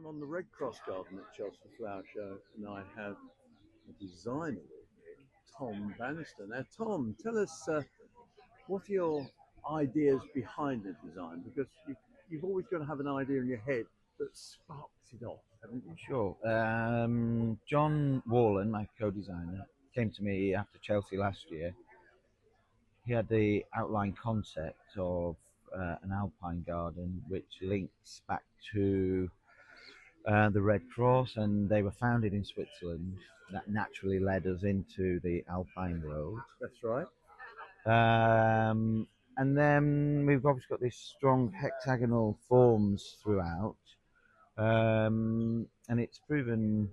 I'm on the Red Cross Garden at Chelsea Flower Show, and I have a designer with me, Tom Bannister. Now, Tom, tell us what are your ideas behind the design? Because you've always got to have an idea in your head that sparks it off, haven't you? Sure. John Warren, my co-designer, came to me after Chelsea last year. He had the outline concept of an alpine garden, which links back to the Red Cross, and they were founded in Switzerland. That naturally led us into the alpine world. That's right. And then we've obviously got these strong hexagonal forms throughout. And it's proven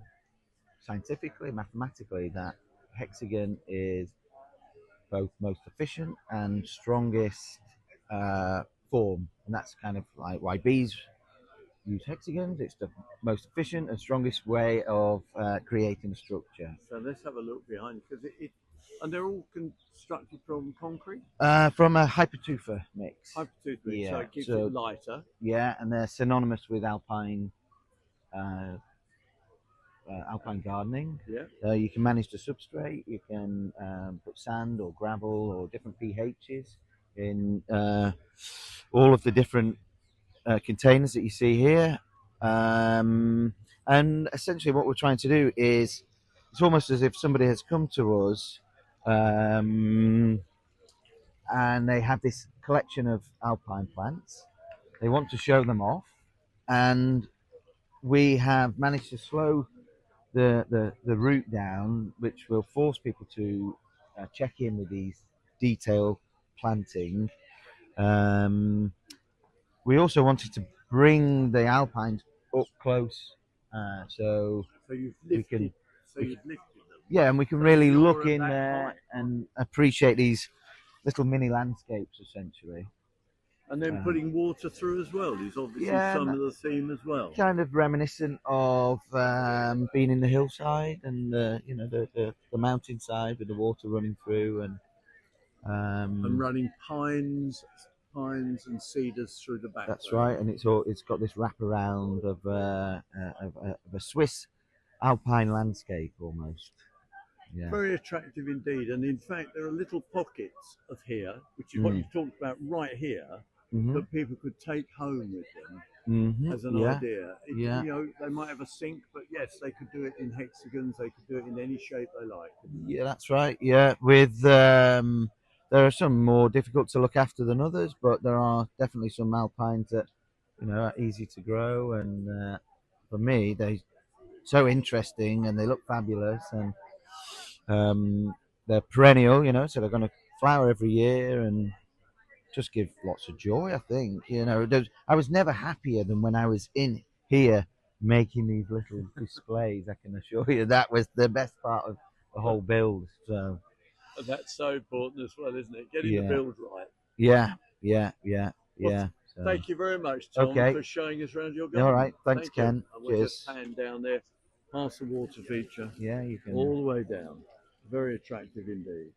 scientifically, mathematically, that hexagon is both most efficient and strongest form. And that's kind of like why bees use hexagons. It's the most efficient and strongest way of creating a structure. So let's have a look behind, because and they're all constructed from concrete? From a hypertufa mix. Hypertufa mix, Yeah, so it keeps it lighter. Yeah, and they're synonymous with alpine alpine gardening. Yeah. You can manage the substrate. You can put sand or gravel or different pHs in all of the different containers that you see here. And essentially what we're trying to do is, it's almost as if somebody has come to us and they have this collection of alpine plants. They want to show them off, and we have managed to slow the route down, which will force people to check in with these detailed planting. We also wanted to bring the alpines up close, so you've lifted them. Yeah, and we can really look in there and appreciate these little mini landscapes, essentially. And then putting water through as well is obviously some of the theme as well. Kind of reminiscent of being in the hillside and the mountainside with the water running through, and running pines and cedars through the back. That's right, and it's got this wraparound of a Swiss alpine landscape almost. Yeah. Very attractive indeed, and in fact there are little pockets of here, which is what you've talked about right here, that people could take home with them as an idea. They might have a sink, but yes, they could do it in hexagons. They could do it in any shape they like. Yeah, that's right. Yeah, with there are some more difficult to look after than others, but there are definitely some alpines that are easy to grow, and for me they're so interesting and they look fabulous, and they're perennial, so they're going to flower every year and just give lots of joy. I think I was never happier than when I was in here making these little displays. I can assure you that was the best part of the whole build. So and that's so important as well, isn't it? Getting the build right. Yeah. Well, so, thank you very much, Tom, for showing us around your garden. All right, thanks, Ken. And we'll just pan down there past the water feature. Yeah, you can. All the way down. Very attractive indeed.